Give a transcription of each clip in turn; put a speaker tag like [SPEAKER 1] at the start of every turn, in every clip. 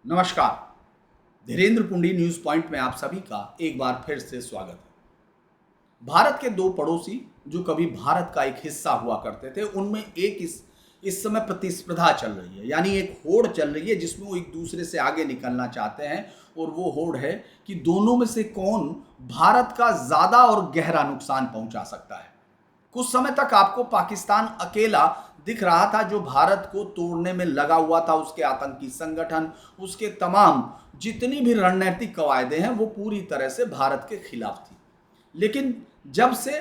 [SPEAKER 1] नमस्कार। Dhirendra पुंडी news point में आप सभी का एक बार फिर से स्वागत है। भारत के दो पड़ोसी जो कभी भारत का एक हिस्सा हुआ करते थे, उनमें एक इस समय प्रतिस्पर्धा चल रही है, यानी एक होड़ चल रही है जिसमें वो एक दूसरे से आगे निकलना चाहते हैं। और वो होड़ है कि दोनों में से कौन भारत का ज्यादा और गहरा नुकसान पहुंचा सकता है। कुछ समय तक आपको पाकिस्तान अकेला दिख रहा था, जो भारत को तोड़ने में लगा हुआ था। उसके आतंकी संगठन, उसके तमाम जितनी भी रणनीतिक कवायदें हैं, वो पूरी तरह से भारत के खिलाफ थी। लेकिन जब से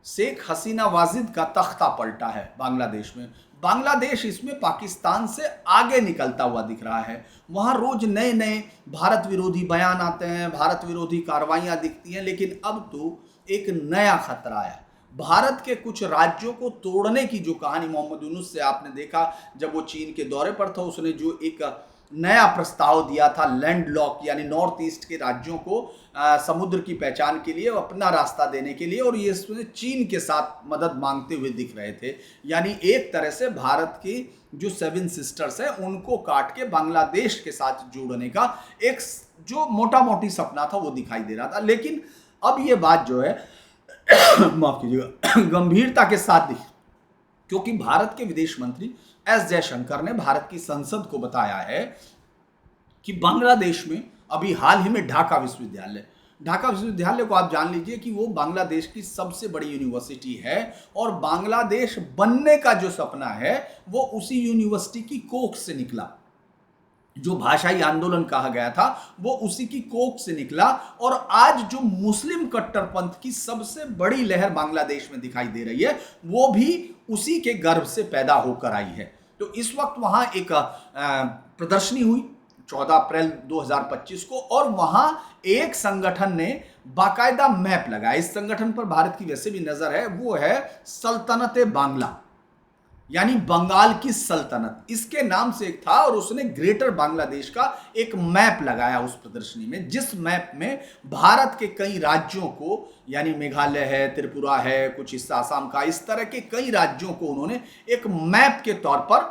[SPEAKER 1] शेख हसीना वाजिद का तख्ता पलटा है बांग्लादेश में, बांग्लादेश इसमें पाकिस्तान से आगे निकलता हुआ दिख रहा है। वहां रोज नए नए भारत विरोधी बयान आते हैं, भारत विरोधी कार्रवाइयां दिखती हैं। लेकिन अब तो एक नया खतरा है। भारत के कुछ राज्यों को तोड़ने की जो कहानी मोहम्मद यूनुस से आपने देखा, जब वो चीन के दौरे पर था, उसने जो एक नया प्रस्ताव दिया था लैंड लॉक, यानी नॉर्थ ईस्ट के राज्यों को समुद्र की पहचान के लिए, अपना रास्ता देने के लिए, और ये इसमें चीन के साथ मदद मांगते हुए दिख रहे थे। यानी एक तरह से भारत की जो 7 सिस्टर्स है उनको काट के बांग्लादेश के साथ जोड़ने का एक जो मोटा मोटी सपना था वो दिखाई दे रहा था। लेकिन अब ये बात जो है माफ कीजिएगा, गंभीरता के साथ दिखी, क्योंकि भारत के विदेश मंत्री एस जयशंकर ने भारत की संसद को बताया है कि बांग्लादेश में अभी हाल ही में ढाका विश्वविद्यालय को आप जान लीजिए कि वो बांग्लादेश की सबसे बड़ी यूनिवर्सिटी है, और बांग्लादेश बनने का जो सपना है वो उसी यूनिवर्सिटी की कोख से निकला। जो भाषाई आंदोलन कहा गया था वो उसी की कोख से निकला। और आज जो मुस्लिम कट्टरपंथ की सबसे बड़ी लहर बांग्लादेश में दिखाई दे रही है, वो भी उसी के गर्भ से पैदा होकर आई है। तो इस वक्त वहां एक प्रदर्शनी हुई 14 अप्रैल 2025 को, और वहां एक संगठन ने बाकायदा मैप लगाया। इस संगठन पर भारत की वैसे भी नजर है, वो है सल्तनत बांग्ला, यानी बंगाल की सल्तनत, इसके नाम से एक था। और उसने ग्रेटर बांग्लादेश का एक मैप लगाया उस प्रदर्शनी में, जिस मैप में भारत के कई राज्यों को, यानी मेघालय है, त्रिपुरा है, कुछ हिस्सा असम का, इस तरह के कई राज्यों को उन्होंने एक मैप के तौर पर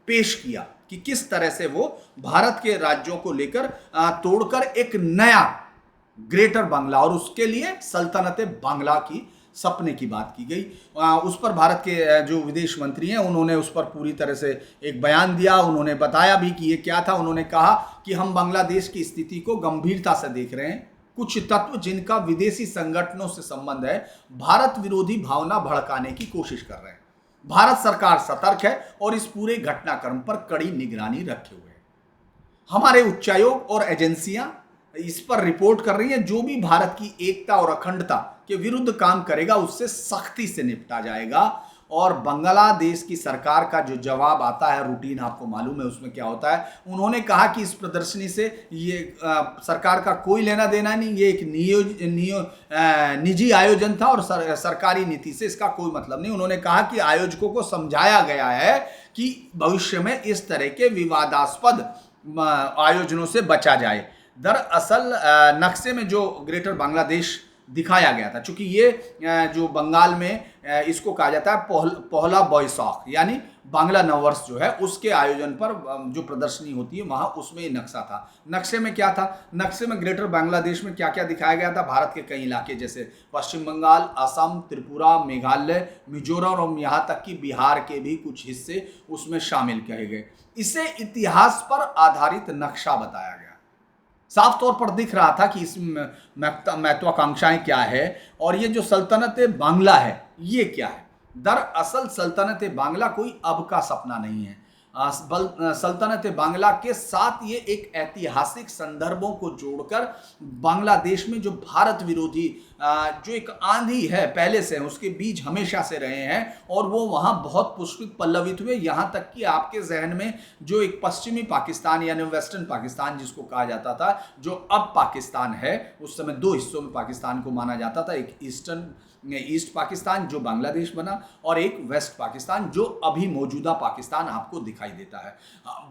[SPEAKER 1] पेश किया कि किस तरह से वो भारत के राज्यों को लेकर तोड़कर एक नया ग्रेटर बांग्ला, और उसके लिए सल्तनत बांग्ला की सपने की बात की गई। उस पर भारत के जो विदेश मंत्री हैं उन्होंने उस पर पूरी तरह से एक बयान दिया। उन्होंने बताया भी कि ये क्या था। उन्होंने कहा कि हम बांग्लादेश की स्थिति को गंभीरता से देख रहे हैं। कुछ तत्व जिनका विदेशी संगठनों से संबंध है, भारत विरोधी भावना भड़काने की कोशिश कर रहे हैं। भारत सरकार सतर्क है और इस पूरे घटनाक्रम पर कड़ी निगरानी रखे हुए है। हमारे उच्चायोग और एजेंसियां इस पर रिपोर्ट कर रही हैं। जो भी भारत की एकता और अखंडता के विरुद्ध काम करेगा उससे सख्ती से निपटा जाएगा। और बांग्लादेश की सरकार का जो जवाब आता है, रूटीन आपको मालूम है उसमें क्या होता है। उन्होंने कहा कि इस प्रदर्शनी से ये सरकार का कोई लेना देना नहीं, ये एक निजी आयोजन था और सरकारी नीति से इसका कोई मतलब नहीं। उन्होंने कहा कि आयोजकों को समझाया गया है कि भविष्य में इस तरह के विवादास्पद आयोजनों से बचा जाए। दरअसल नक्शे में जो ग्रेटर बांग्लादेश दिखाया गया था, चूंकि ये जो बंगाल में इसको कहा जाता है पहला बैसाख, यानी बांग्ला नववर्ष जो है उसके आयोजन पर जो प्रदर्शनी होती है वहां, उसमें ये नक्शा था। नक्शे में क्या था? नक्शे में ग्रेटर बांग्लादेश में क्या क्या दिखाया गया था? भारत के कई इलाके जैसे पश्चिम बंगाल, असम, त्रिपुरा, मेघालय, मिजोरम और यहाँ तक कि बिहार के भी कुछ हिस्से उसमें शामिल किए गए। इसे इतिहास पर आधारित नक्शा बताया गया। साफ तौर पर दिख रहा था कि इसमें महत्वाकांक्षाएं क्या है, और ये जो सल्तनत बांग्ला है ये क्या है। दरअसल सल्तनत बांग्ला कोई अब का सपना नहीं है। सल्तनत बांग्ला के साथ ये एक ऐतिहासिक संदर्भों को जोड़कर बांग्लादेश में जो भारत विरोधी जो एक आंधी है पहले से, उसके बीज हमेशा से रहे हैं, और वो वहाँ बहुत पुष्पित पल्लवित हुए। यहाँ तक कि आपके जहन में जो एक पश्चिमी पाकिस्तान यानी वेस्टर्न पाकिस्तान जिसको कहा जाता था, जो अब पाकिस्तान है, उस समय 2 हिस्सों में पाकिस्तान को माना जाता था। एक ईस्ट पाकिस्तान जो बांग्लादेश बना, और एक वेस्ट पाकिस्तान जो अभी मौजूदा पाकिस्तान आपको दिखाई देता है।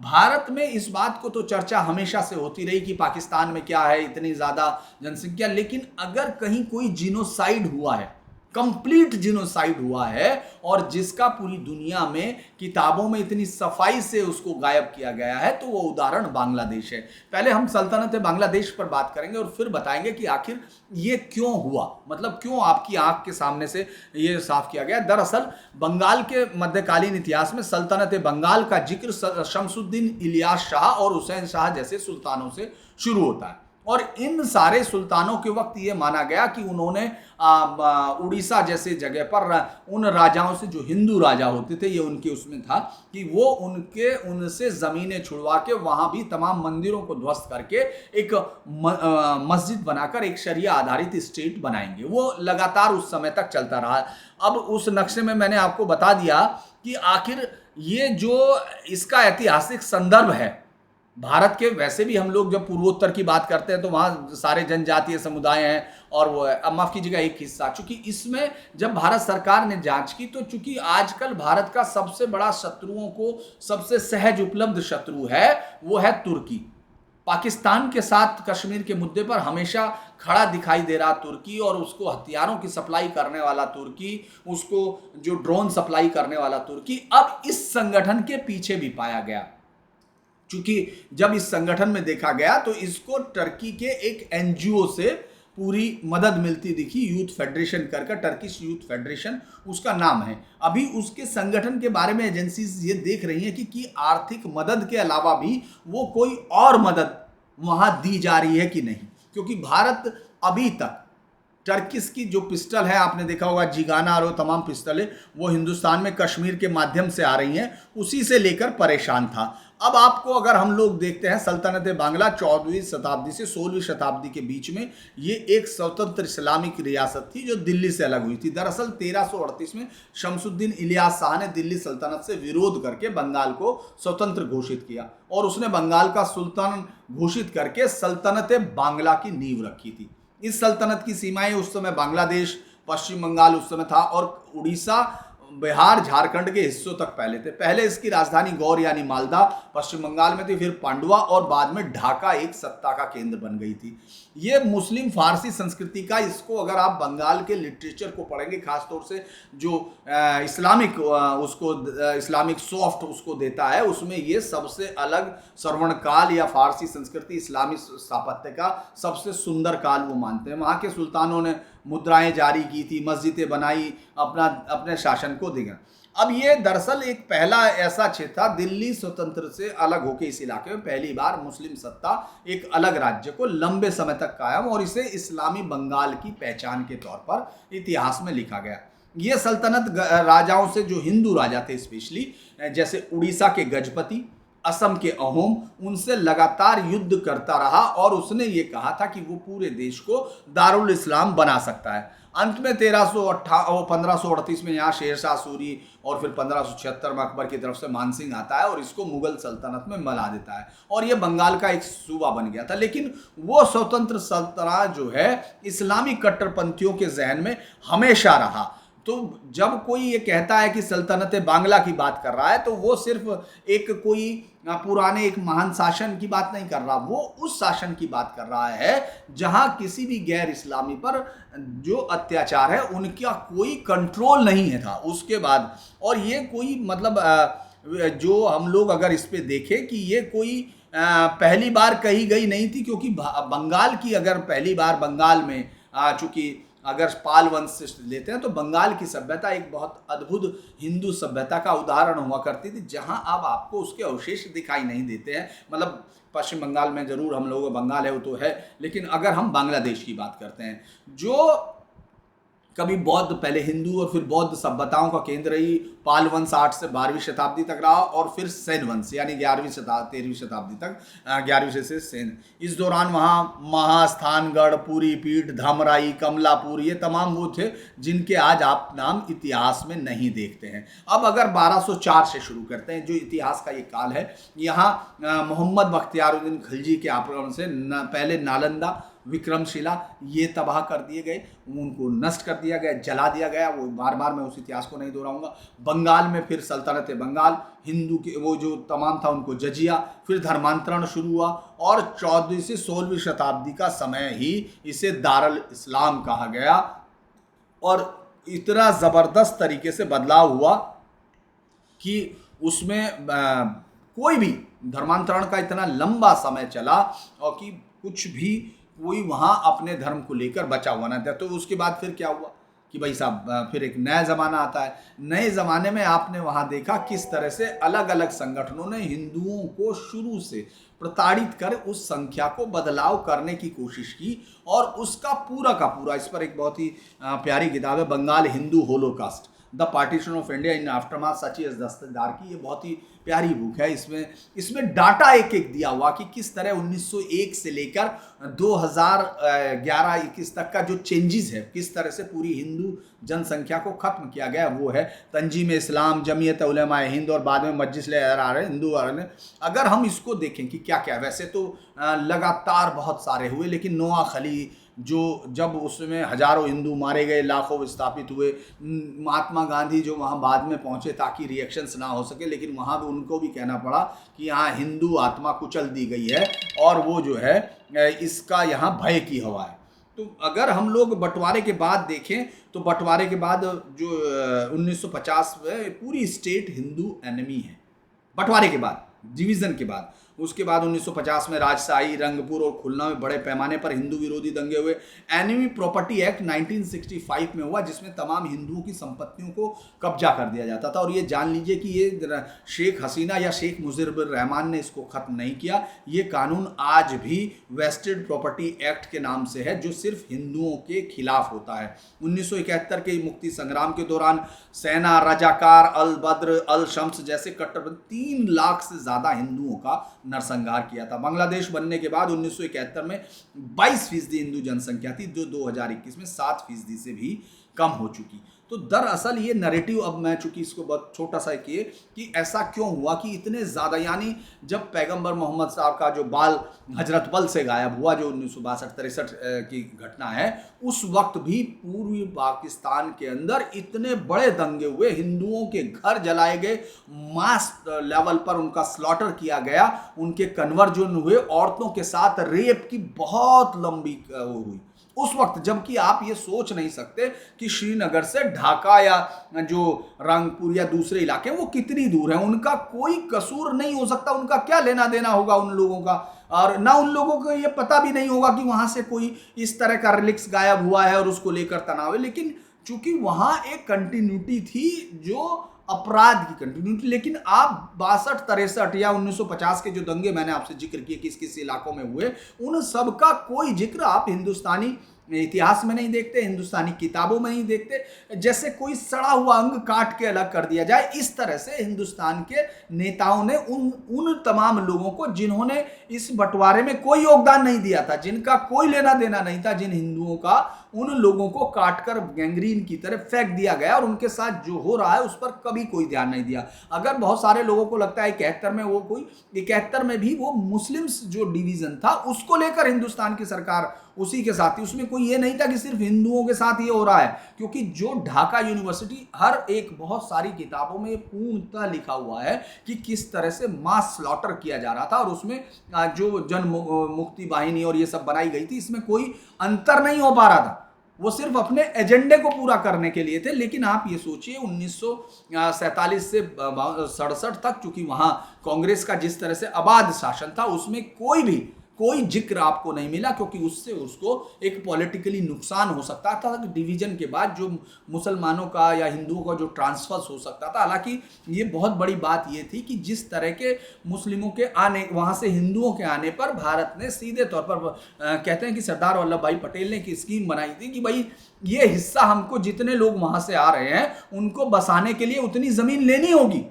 [SPEAKER 1] भारत में इस बात को तो चर्चा हमेशा से होती रही कि पाकिस्तान में क्या है, इतनी ज़्यादा जनसंख्या, लेकिन अगर कहीं कोई जीनोसाइड हुआ है कंप्लीट जिनोसाइड हुआ है और जिसका पूरी दुनिया में किताबों में इतनी सफाई से उसको गायब किया गया है, तो वो उदाहरण बांग्लादेश है। पहले हम सल्तनत बांग्लादेश पर बात करेंगे और फिर बताएंगे कि आखिर ये क्यों हुआ, मतलब क्यों आपकी आंख के सामने से ये साफ किया गया। दरअसल बंगाल के मध्यकालीन इतिहास में सल्तनत बंगाल का जिक्र शमसुद्दीन इलियास शाह और हुसैन शाह जैसे सुल्तानों से शुरू होता है और इन सारे सुल्तानों के वक्त ये माना गया कि उन्होंने उड़ीसा जैसे जगह पर उन राजाओं से, जो हिंदू राजा होते थे, ये उनके उसमें था कि वो उनसे जमीनें छुड़वा के वहां भी तमाम मंदिरों को ध्वस्त करके एक मस्जिद बनाकर एक शरिया आधारित स्टेट बनाएंगे। वो लगातार उस समय तक चलता रहा। अब उस नक्शे में मैंने आपको बता दिया कि आखिर ये जो इसका ऐतिहासिक संदर्भ है भारत के, वैसे भी हम लोग जब पूर्वोत्तर की बात करते हैं तो वहाँ सारे जनजातीय समुदाय हैं और वो है, अब माफ कीजिएगा एक हिस्सा, चूंकि इसमें जब भारत सरकार ने जांच की तो चूंकि आजकल भारत का सबसे बड़ा शत्रुओं को सबसे सहज उपलब्ध शत्रु है वो है तुर्की। पाकिस्तान के साथ कश्मीर के मुद्दे पर हमेशा खड़ा दिखाई दे रहा तुर्की और उसको हथियारों की सप्लाई करने वाला तुर्की, उसको जो ड्रोन सप्लाई करने वाला तुर्की, अब इस संगठन के पीछे भी पाया गया। क्योंकि जब इस संगठन में देखा गया तो इसको टर्की के एक एनजीओ से पूरी मदद मिलती दिखी, यूथ फेडरेशन करके, टर्किश यूथ फेडरेशन उसका नाम है। अभी उसके संगठन के बारे में एजेंसीज ये देख रही हैं कि आर्थिक मदद के अलावा भी वो कोई और मदद वहां दी जा रही है कि नहीं, क्योंकि भारत अभी तक टर्किश की जो पिस्टल है, आपने देखा होगा जिगाना और वो तमाम पिस्टलें वो हिंदुस्तान में कश्मीर के माध्यम से आ रही हैं, उसी से लेकर परेशान था। अब आपको अगर हम लोग देखते हैं सल्तनत बांग्ला 14वीं शताब्दी से 16वीं शताब्दी के बीच में ये एक स्वतंत्र इस्लामिक रियासत थी जो दिल्ली से अलग हुई थी। दरअसल 1338 में शमसुद्दीन इलियास शाह ने दिल्ली सल्तनत से विरोध करके बंगाल को स्वतंत्र घोषित किया और उसने बंगाल का सुल्तान घोषित करके सल्तनत बांग्ला की नींव रखी थी। इस सल्तनत की सीमाएं उस समय बांग्लादेश, पश्चिम बंगाल उस समय था और उड़ीसा, बिहार, झारखंड के हिस्सों तक फैले थे। पहले इसकी राजधानी गौर यानी मालदा पश्चिम बंगाल में थी, फिर पांडुआ और बाद में ढाका एक सत्ता का केंद्र बन गई थी। ये मुस्लिम फारसी संस्कृति का, इसको अगर आप बंगाल के लिटरेचर को पढ़ेंगे, खासतौर से जो इस्लामिक उसको इस्लामिक सॉफ्ट उसको देता है, उसमें ये सबसे अलग श्रवण काल या फारसी संस्कृति इस्लामी स्थापत्य का सबसे सुंदर काल वो मानते हैं। वहाँ के सुल्तानों ने मुद्राएं जारी की थी, मस्जिदें बनाई, अपने शासन को दिया। अब ये दरअसल एक पहला ऐसा क्षेत्र था, दिल्ली स्वतंत्र से अलग होकर इस इलाके में पहली बार मुस्लिम सत्ता एक अलग राज्य को लंबे समय तक कायम, और इसे इस्लामी बंगाल की पहचान के तौर पर इतिहास में लिखा गया। ये सल्तनत राजाओं से, जो हिंदू राजा थे स्पेशली, जैसे उड़ीसा के गजपति, असम के अहोम, उनसे लगातार युद्ध करता रहा और उसने ये कहा था कि वो पूरे देश को दारुल इस्लाम बना सकता है। अंत में 1538 में यहाँ शेरशाह सूरी और फिर 1576 में अकबर की तरफ से मानसिंह आता है और इसको मुगल सल्तनत में मिला देता है और ये बंगाल का एक सूबा बन गया था। लेकिन वो स्वतंत्र सल्तनत जो है इस्लामी कट्टरपंथियों के जहन में हमेशा रहा। तो जब कोई ये कहता है कि सल्तनत बांग्ला की बात कर रहा है तो वो सिर्फ एक कोई पुराने एक महान शासन की बात नहीं कर रहा, वो उस शासन की बात कर रहा है जहां किसी भी गैर इस्लामी पर जो अत्याचार है उनका कोई कंट्रोल नहीं है था उसके बाद। और ये कोई मतलब जो हम लोग अगर इस पे देखें कि ये कोई पहली बार कही गई नहीं थी, क्योंकि बंगाल की अगर पहली बार बंगाल में चूंकि अगर पाल वंश से लेते हैं तो बंगाल की सभ्यता एक बहुत अद्भुत हिंदू सभ्यता का उदाहरण हुआ करती थी, जहां अब आपको उसके अवशेष दिखाई नहीं देते हैं। मतलब पश्चिम बंगाल में जरूर हम लोगों बंगाल है वो तो है, लेकिन अगर हम बांग्लादेश की बात करते हैं जो कभी बौद्ध, पहले हिंदू और फिर बौद्ध सभ्यताओं का केंद्र रही, पाल वंश 8 से 12वीं शताब्दी तक रहा और फिर सेन वंश यानी 13वीं शताब्दी तक, 11वीं से सेन। इस दौरान वहाँ महास्थानगढ़, पूरी पीठ, धामराई, कमलापुर, ये तमाम वो थे जिनके आज आप नाम इतिहास में नहीं देखते हैं। अब अगर 1204 से शुरू करते हैं, जो इतिहास का ये काल है, यहाँ मोहम्मद बख्तियारुद्दीन खिलजी के आक्रमण से पहले नालंदा, विक्रमशिला ये तबाह कर दिए गए, उनको नष्ट कर दिया गया, जला दिया गया। वो बार बार मैं उस इतिहास को नहीं दोहराऊंगा। बंगाल में फिर सल्तनत बंगाल, हिंदू के वो जो तमाम था उनको जजिया, फिर धर्मांतरण शुरू हुआ और 14वीं से 16वीं शताब्दी का समय ही इसे दारुल इस्लाम कहा गया। और इतना ज़बरदस्त तरीके से बदलाव हुआ कि उसमें कोई भी धर्मांतरण का इतना लंबा समय चला और कि कुछ भी कोई वहाँ अपने धर्म को लेकर बचा हुआ ना था। तो उसके बाद फिर क्या हुआ कि भाई साहब फिर एक नया ज़माना आता है। नए ज़माने में आपने वहाँ देखा किस तरह से अलग अलग संगठनों ने हिंदुओं को शुरू से प्रताड़ित कर उस संख्या को बदलाव करने की कोशिश की और उसका पूरा का पूरा, इस पर एक बहुत ही प्यारी किताब है Bengal Hindu holocaust, the partition of India in aftermath, Sachi S Dastidar की। ये बहुत ही प्यारी बुक है। इसमें डाटा एक एक दिया हुआ कि किस तरह 1901 से लेकर 2011-21 तक का जो चेंजेस है, किस तरह से पूरी हिंदू जनसंख्या को खत्म किया गया। वो है तंजीम इस्लाम, जमीयत उलमा हिंद और बाद में मजलिस हिंदू। अगर हम इसको देखें कि क्या क्या, वैसे तो लगातार बहुत सारे हुए, लेकिन नोआ खली जो जब उसमें हजारों हिंदू मारे गए, लाखों विस्थापित हुए, महात्मा गांधी जो वहाँ बाद में पहुँचे ताकि रिएक्शंस ना हो सके, लेकिन वहाँ भी उनको भी कहना पड़ा कि यहाँ हिंदू आत्मा कुचल दी गई है और वो जो है इसका यहाँ भय की हवा है। तो अगर हम लोग बंटवारे के बाद देखें तो बंटवारे के बाद जो 1950 में पूरी स्टेट हिंदू एनिमी है, बंटवारे के बाद, डिवीज़न के बाद। उसके बाद 1950 में राजशाही, रंगपुर और खुलना में बड़े पैमाने पर हिंदू विरोधी दंगे हुए। एनिमी प्रॉपर्टी एक्ट 1965 में हुआ जिसमें तमाम हिंदुओं की संपत्तियों को कब्जा कर दिया जाता था। और ये जान लीजिए कि ये शेख हसीना या शेख मुजीबुर रहमान ने इसको ख़त्म नहीं किया। ये कानून आज भी वेस्टेड प्रॉपर्टी एक्ट के नाम से है जो सिर्फ हिंदुओं के खिलाफ होता है। 1971 के मुक्ति संग्राम के दौरान सेना, रजाकार, अल बद्र, अल शम्स जैसे कट्टरपंथी 3 लाख से ज़्यादा हिंदुओं का नरसंहार किया था। बांग्लादेश बनने के बाद 1971 में 22% हिंदू जनसंख्या थी जो 2021 में 7% से भी कम हो चुकी। तो दरअसल ये नैरेटिव, अब मैं चूंकि इसको बहुत छोटा सा किए कि ऐसा क्यों हुआ कि इतने ज़्यादा, यानी जब पैगंबर मोहम्मद साहब का जो बाल हजरत बल से गायब हुआ जो 1962-63 की घटना है, उस वक्त भी पूर्वी पाकिस्तान के अंदर इतने बड़े दंगे हुए, हिंदुओं के घर जलाए गए, मास लेवल पर उनका स्लॉटर किया गया, उनके कन्वर्जन हुए, औरतों के साथ रेप की बहुत लंबी हुई उस वक्त। जबकि आप ये सोच नहीं सकते कि श्रीनगर से ढाका या जो रंगपुर या दूसरे इलाके वो कितनी दूर है, उनका कोई कसूर नहीं हो सकता, उनका क्या लेना देना होगा उन लोगों का, और ना उन लोगों को ये पता भी नहीं होगा कि वहां से कोई इस तरह का रिलिक्स गायब हुआ है और उसको लेकर तनाव है। लेकिन चूंकि वहां एक कंटिन्यूटी थी जो अपराध की कंटिन्यूटी, लेकिन आप 62-63 या 1950 के जो दंगे मैंने आपसे जिक्र किए किस किस इलाकों में हुए, उन सब का कोई जिक्र आप हिंदुस्तानी इतिहास में नहीं देखते, हिंदुस्तानी किताबों में नहीं देखते। जैसे कोई सड़ा हुआ अंग काट के अलग कर दिया जाए, इस तरह से हिंदुस्तान के नेताओं ने उन तमाम लोगों को जिन्होंने इस बंटवारे में कोई योगदान नहीं दिया था, जिनका कोई लेना देना नहीं था, जिन हिंदुओं का, उन लोगों को काटकर गैंग्रीन की तरह फेंक दिया गया और उनके साथ जो हो रहा है उस पर कभी कोई ध्यान नहीं दिया। अगर बहुत सारे लोगों को लगता है 71 में वो कोई 71 में भी वो मुस्लिम्स जो डिवीजन था उसको लेकर हिंदुस्तान की सरकार उसी के साथ थी, उसमें कोई ये नहीं था कि सिर्फ हिंदुओं के साथ ये हो रहा है, क्योंकि जो ढाका यूनिवर्सिटी हर एक बहुत सारी किताबों में पूर्णतः लिखा हुआ है कि किस तरह से मास स्लॉटर किया जा रहा था और उसमें जो जन मुक्ति वाहिनी और ये सब बनाई गई थी, इसमें कोई अंतर नहीं हो पा रहा था, वो सिर्फ अपने एजेंडे को पूरा करने के लिए थे। लेकिन आप ये सोचिए 1947 से 67 तक, चूंकि वहां कांग्रेस का जिस तरह से अबाध शासन था, उसमें कोई जिक्र आपको नहीं मिला, क्योंकि उससे उसको एक पॉलिटिकली नुकसान हो सकता था कि डिवीजन के बाद जो मुसलमानों का या हिंदुओं का जो ट्रांसफर्स हो सकता था। हालांकि ये बहुत बड़ी बात ये थी कि जिस तरह के मुस्लिमों के आने, वहाँ से हिंदुओं के आने पर भारत ने सीधे तौर पर कहते हैं कि सरदार वल्लभ भाई पटेल ने एक स्कीम बनाई थी कि भाई ये हिस्सा हमको, जितने लोग वहाँ से आ रहे हैं उनको बसाने के लिए उतनी ज़मीन लेनी होगी,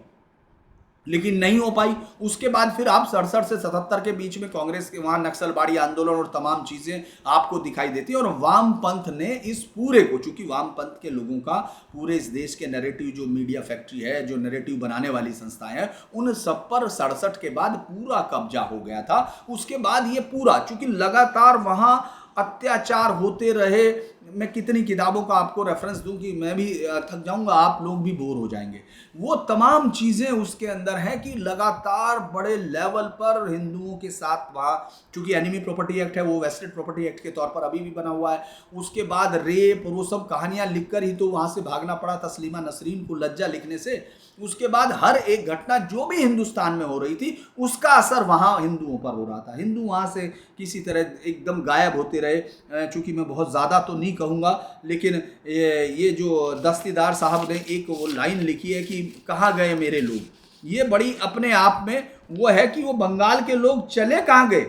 [SPEAKER 1] लेकिन नहीं हो पाई। उसके बाद फिर आप 67 से 77 के बीच में कांग्रेस के वहां नक्सलबाड़ी आंदोलन और तमाम चीजें आपको दिखाई देती है और वामपंथ ने इस पूरे को, चूंकि वामपंथ के लोगों का पूरे इस देश के नैरेटिव जो मीडिया फैक्ट्री है, जो नैरेटिव बनाने वाली संस्थाएं हैं, उन सब पर 67 के बाद पूरा कब्जा हो गया था। उसके बाद ये पूरा, चूंकि लगातार वहां अत्याचार होते रहे, मैं कितनी किताबों का आपको रेफरेंस दूं कि मैं भी थक जाऊंगा, आप लोग भी बोर हो जाएंगे। वो तमाम चीज़ें उसके अंदर हैं कि लगातार बड़े लेवल पर हिंदुओं के साथ वहाँ, चूंकि एनिमी प्रॉपर्टी एक्ट है वो वेस्टेड प्रॉपर्टी एक्ट के तौर पर अभी भी बना हुआ है। उसके बाद रेप और वो सब कहानियाँ लिखकर ही तो वहाँ से भागना पड़ा तस्लीमा नसरीन को लज्जा लिखने से। उसके बाद हर एक घटना जो भी हिंदुस्तान में हो रही थी उसका असर वहाँ हिंदुओं पर हो रहा था। हिंदू वहाँ से किसी तरह एकदम गायब होते रहे। चूँकि मैं बहुत ज़्यादा तो नहीं कहूँगा, लेकिन ये जो दस्तीदार साहब ने एक वो लाइन लिखी है कि कहाँ गए मेरे लोग, ये बड़ी अपने आप में वो है कि वो बंगाल के लोग चले कहाँ गए,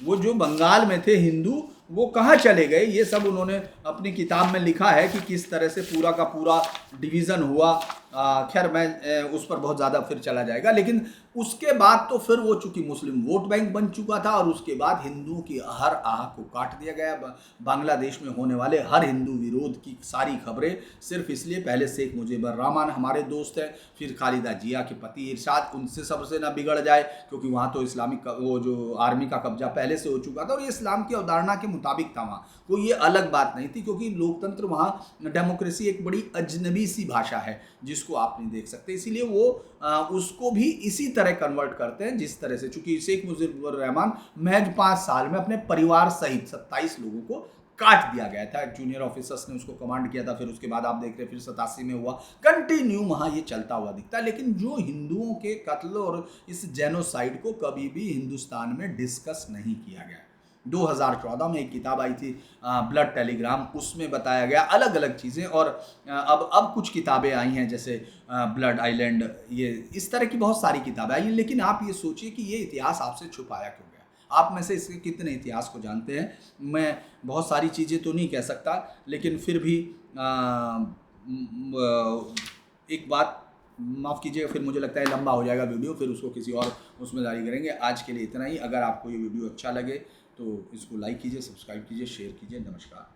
[SPEAKER 1] वो जो बंगाल में थे हिंदू वो कहाँ चले गए। ये सब उन्होंने अपनी किताब में लिखा है कि किस तरह से पूरा का पूरा डिवीज़न हुआ। खैर मैं उस पर बहुत ज़्यादा फिर चला जाएगा, लेकिन उसके बाद तो फिर वो चूंकि मुस्लिम वोट बैंक बन चुका था और उसके बाद हिंदुओं की हर आह को काट दिया गया। बांग्लादेश में होने वाले हर हिंदू विरोध की सारी खबरें सिर्फ इसलिए, पहले शेख मुजीबुर रहमान हमारे दोस्त हैं, फिर खालिदा जिया के पति इरशाद, उनसे सबसे ना बिगड़ जाए क्योंकि वहाँ तो इस्लामिक वो जो आर्मी का कब्जा पहले से हो चुका था और ये इस्लाम की अवधारणा के मुताबिक था। वहाँ कोई ये अलग बात नहीं थी क्योंकि लोकतंत्र वहाँ डेमोक्रेसी एक बड़ी अजनबी सी भाषा है जिसको आप नहीं देख सकते, इसीलिए वो उसको भी इसी तरह कन्वर्ट करते हैं जिस तरह से। चूंकि शेख मुजीबुर रहमान महज 5 साल में अपने परिवार सहित 27 लोगों को काट दिया गया था। जूनियर ऑफिसर्स ने उसको कमांड किया था, फिर उसके बाद आप देख रहे हैं फिर 87 में हुआ, कंटिन्यू वहाँ ये चलता हुआ दिखता है। लेकिन जो हिंदुओं के कत्ल और इस जेनोसाइड को कभी भी हिंदुस्तान में डिस्कस नहीं किया गया। 2014 में एक किताब आई थी ब्लड टेलीग्राम, उसमें बताया गया अलग अलग चीज़ें, और अब कुछ किताबें आई हैं जैसे ब्लड आइलैंड, ये इस तरह की बहुत सारी किताबें आई हैं। लेकिन आप ये सोचिए कि ये इतिहास आपसे छुपाया क्यों गया? आप में से इसके कितने इतिहास को जानते हैं? मैं बहुत सारी चीज़ें तो नहीं कह सकता, लेकिन फिर भी एक बात माफ़ कीजिएगा, फिर मुझे लगता है लंबा हो जाएगा वीडियो, फिर उसको किसी और उसमें जारी करेंगे। आज के लिए इतना ही। अगर आपको ये वीडियो अच्छा लगे तो इसको लाइक कीजिए, सब्सक्राइब कीजिए, शेयर कीजिए। नमस्कार।